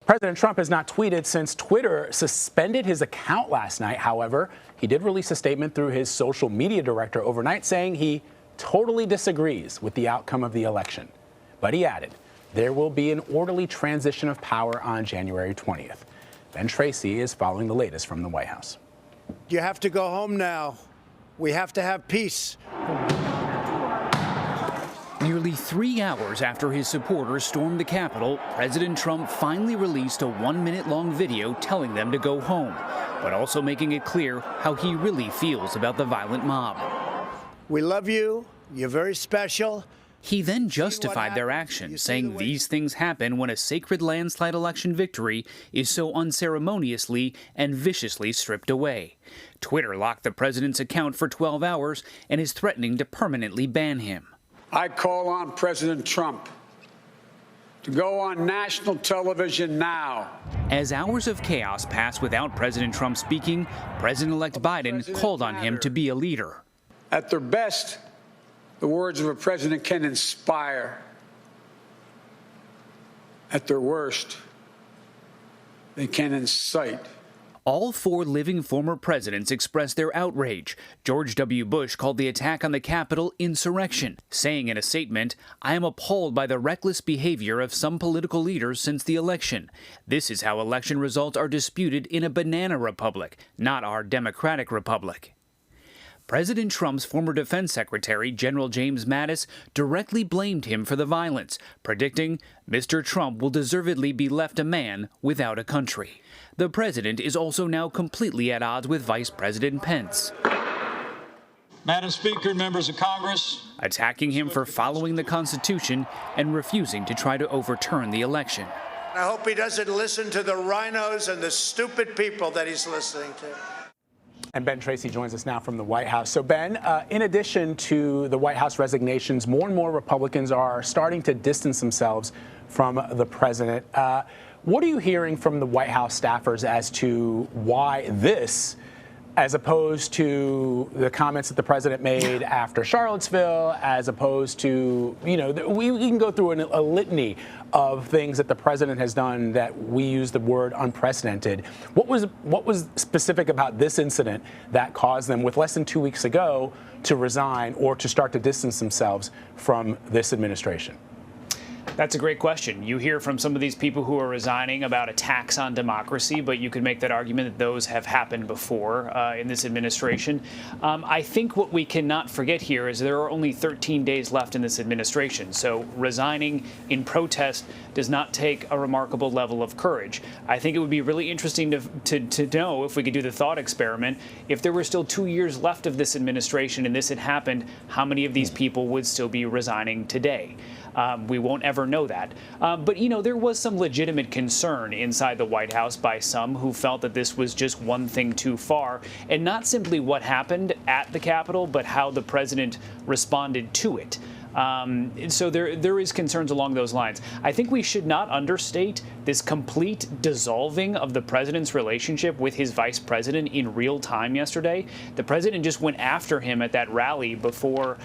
President Trump has not tweeted since Twitter suspended his account last night. However, he did release a statement through his social media director overnight saying he totally disagrees with the outcome of the election. But he added, there will be an orderly transition of power on January 20th. Ben Tracy is following the latest from the White House. You have to go home now. We have to have peace. Nearly 3 hours after his supporters stormed the Capitol, President Trump finally released a 1-minute-long video telling them to go home, but also making it clear how he really feels about the violent mob. We love you. You're very special. He then justified their actions, saying these things happen when a sacred landslide election victory is so unceremoniously and viciously stripped away. Twitter locked the president's account for 12 hours and is threatening to permanently ban him. I call on President Trump to go on national television now. As hours of chaos passed without President Trump speaking, President-elect Biden called on him to be a leader. At their best, the words of a president can inspire. At their worst, they can incite. All 4 living former presidents expressed their outrage. George W. Bush called the attack on the Capitol insurrection, saying in a statement, "I am appalled by the reckless behavior of some political leaders since the election. This is how election results are disputed in a banana republic, not our democratic republic." President Trump's former defense secretary, General James Mattis, directly blamed him for the violence, predicting Mr. Trump will deservedly be left a man without a country. The president is also now completely at odds with Vice President Pence, Madam Speaker and members of Congress, attacking him for following the Constitution and refusing to try to overturn the election. I hope he doesn't listen to the rhinos and the stupid people that he's listening to. And Ben Tracy joins us now from the White House. So, Ben, in addition to the White House resignations, more and more Republicans are starting to distance themselves from the president. What are you hearing from the White House staffers as to why this, as opposed to the comments that the president made after Charlottesville, as opposed to, you know, we can go through a litany of things that the president has done that we use the word unprecedented. What was specific about this incident that caused them, with less than 2 weeks ago, to resign or to start to distance themselves from this administration? That's a great question. You hear from some of these people who are resigning about attacks on democracy, but you could make that argument that those have happened before in this administration. I think what we cannot forget here is there are only 13 days left in this administration. So resigning in protest does not take a remarkable level of courage. I think it would be really interesting to know, if we could do the thought experiment, if there were still 2 years left of this administration and this had happened, how many of these people would still be resigning today? We won't ever know that. But, you know, there was some legitimate concern inside the White House by some who felt that this was just one thing too far, and not simply what happened at the Capitol, but how the president responded to it. So there is concerns along those lines. I think we should not understate this complete dissolving of the president's relationship with his vice president in real time yesterday. The president just went after him at that rally before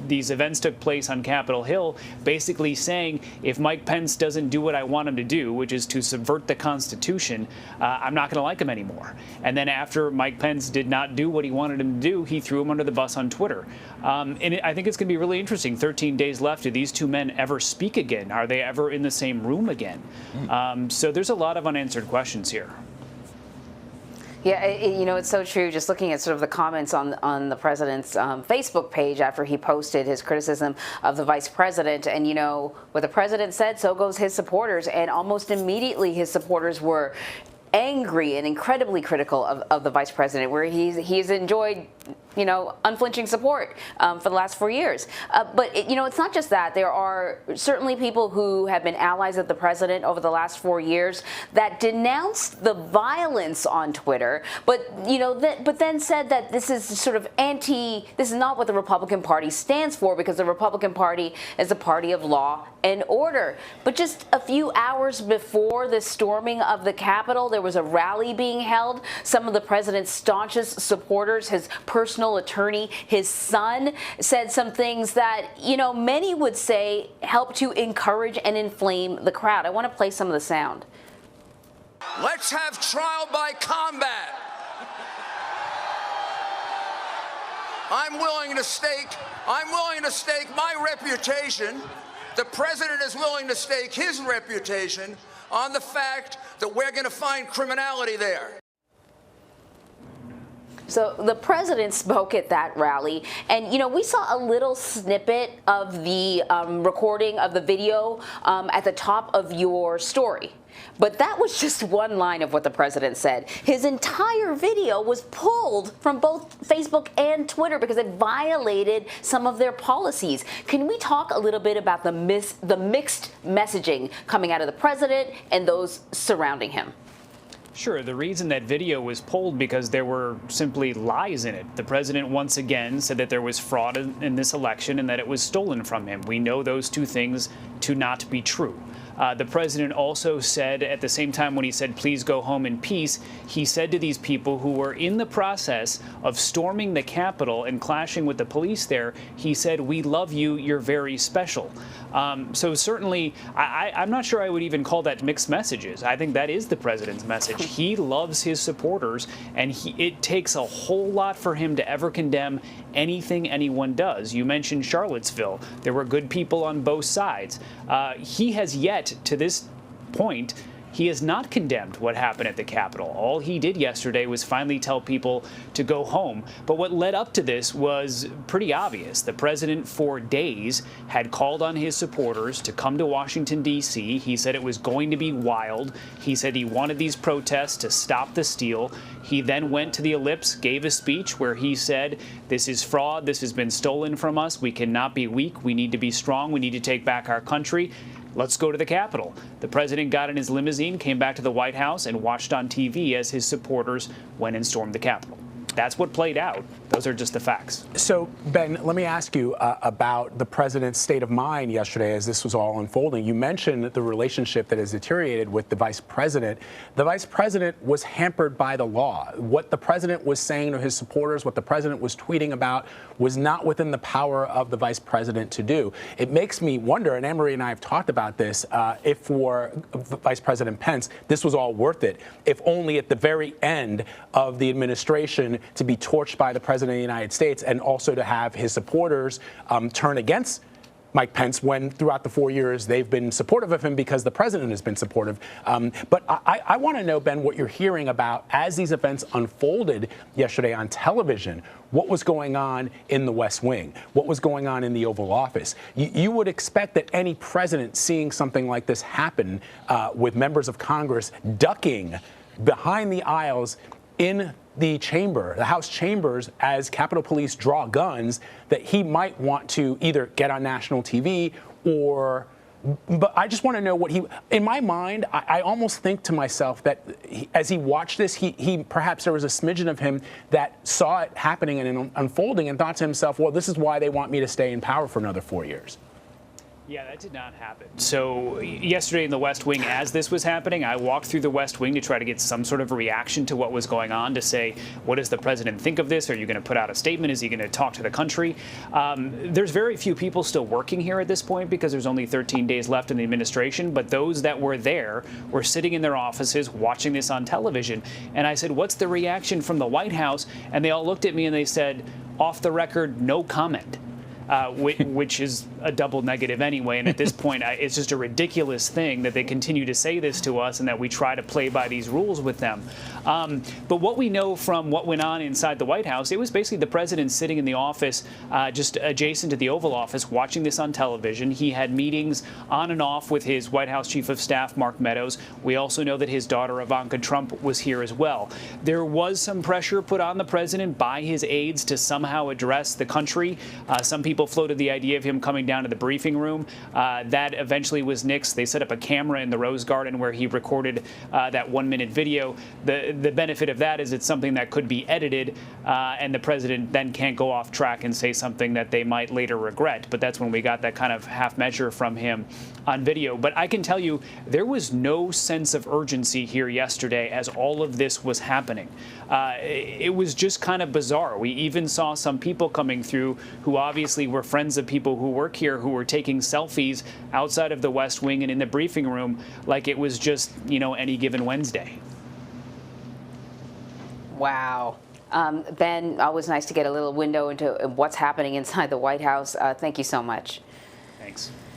these events took place on Capitol Hill, basically saying, if Mike Pence doesn't do what I want him to do, which is to subvert the Constitution, I'm not going to like him anymore. And then after Mike Pence did not do what he wanted him to do, he threw him under the bus on Twitter. And I think it's going to be really interesting. 13 days left. Do these two men ever speak again? Are they ever in the same room again? So there's a lot of unanswered questions here. Yeah, you know, it's so true. Just looking at sort of the comments on the president's Facebook page after he posted his criticism of the vice president, and, you know, what the president said, so goes his supporters. And almost immediately his supporters were angry and incredibly critical of the vice president, where he's enjoyed, you know, unflinching support for the last 4 years. But, you know, it's not just that. There are certainly people who have been allies of the president over the last 4 years that denounced the violence on Twitter, but, you know, but then said that this is sort of this is not what the Republican Party stands for, because the Republican Party is a party of law and order. But just a few hours before the storming of the Capitol, there was a rally being held. Some of the president's staunchest supporters, his personal attorney, his son, said some things that, you know, many would say helped to encourage and inflame the crowd. I want to play some of the sound. Let's have trial by combat. I'm willing to stake my reputation. The president is willing to stake his reputation on the fact that we're going to find criminality there. So the president spoke at that rally, and we saw a little snippet of the recording of the video at the top of your story. But that was just one line of what the president said. His entire video was pulled from both Facebook and Twitter because it violated some of their policies. Can we talk a little bit about the mixed messaging coming out of the president and those surrounding him? Sure. The reason that video was pulled because there were simply lies in it. The president once again said that there was fraud in this election and that it was stolen from him. We know those two things to not be true. The president also said at the same time when he said, please go home in peace, he said to these people who were in the process of storming the Capitol and clashing with the police there, he said, we love you, you're very special. So certainly, I'm not sure I would even call that mixed messages. I think that is the president's message. He loves his supporters, and it takes a whole lot for him to ever condemn anything anyone does. You mentioned Charlottesville. There were good people on both sides. He has yet, to this point, he has not condemned what happened at the Capitol. All he did yesterday was finally tell people to go home. But what led up to this was pretty obvious. The president, for days, had called on his supporters to come to Washington, D.C. He said it was going to be wild. He said he wanted these protests to stop the steal. He then went to the Ellipse, gave a speech where he said, this is fraud. This has been stolen from us. We cannot be weak. We need to be strong. We need to take back our country. Let's go to the Capitol. The president got in his limousine, came back to the White House, and watched on TV as his supporters went and stormed the Capitol. That's what played out. Those are just the facts. So, Ben, let me ask you about the president's state of mind yesterday as this was all unfolding. You mentioned the relationship that has deteriorated with the vice president. The vice president was hampered by the law. What the president was saying to his supporters, what the president was tweeting about, was not within the power of the vice president to do. It makes me wonder, and Anne-Marie and I have talked about this, if for Vice President Pence, this was all worth it, if only at the very end of the administration to be torched by the president of the United States and also to have his supporters turn against Mike Pence when throughout the 4 years they've been supportive of him because the president has been supportive. But I want to know, Ben, what you're hearing about as these events unfolded yesterday on television. What was going on in the West Wing? What was going on in the Oval Office? You would expect that any president seeing something like this happen with members of Congress ducking behind the aisles in the chamber, the House chambers, as Capitol Police draw guns, that he might want to either get on national TV or. But I just want to know what in my mind, I almost think to myself that as he watched this, he perhaps there was a smidgen of him that saw it happening and unfolding and thought to himself, well, this is why they want me to stay in power for another 4 years. Yeah, that did not happen. So yesterday in the West Wing, as this was happening, I walked through the West Wing to try to get some sort of reaction to what was going on, to say, what does the president think of this? Are you going to put out a statement? Is he going to talk to the country? There's very few people still working here at this point because there's only 13 days left in the administration. But those that were there were sitting in their offices watching this on television. And I said, what's the reaction from the White House? And they all looked at me and they said, off the record, no comment. Which is a double negative anyway. And at this point, it's just a ridiculous thing that they continue to say this to us and that we try to play by these rules with them. But what we know from what went on inside the White House, it was basically the president sitting in the office just adjacent to the Oval Office watching this on television. He had meetings on and off with his White House Chief of Staff, Mark Meadows. We also know that his daughter, Ivanka Trump, was here as well. There was some pressure put on the president by his aides to somehow address the country. Some people floated the idea of him coming down to the briefing room. That eventually was nixed. They set up a camera in the Rose Garden where he recorded that 1-minute video. The benefit of that is it's something that could be edited, and the president then can't go off track and say something that they might later regret. But that's when we got that kind of half measure from him on video. But I can tell you, there was no sense of urgency here yesterday as all of this was happening. It was just kind of bizarre. We even saw some people coming through who obviously were friends of people who work here here who were taking selfies outside of the West Wing and in the briefing room like it was just, any given Wednesday. Wow. Ben, always nice to get a little window into what's happening inside the White House. Thank you so much. Thanks.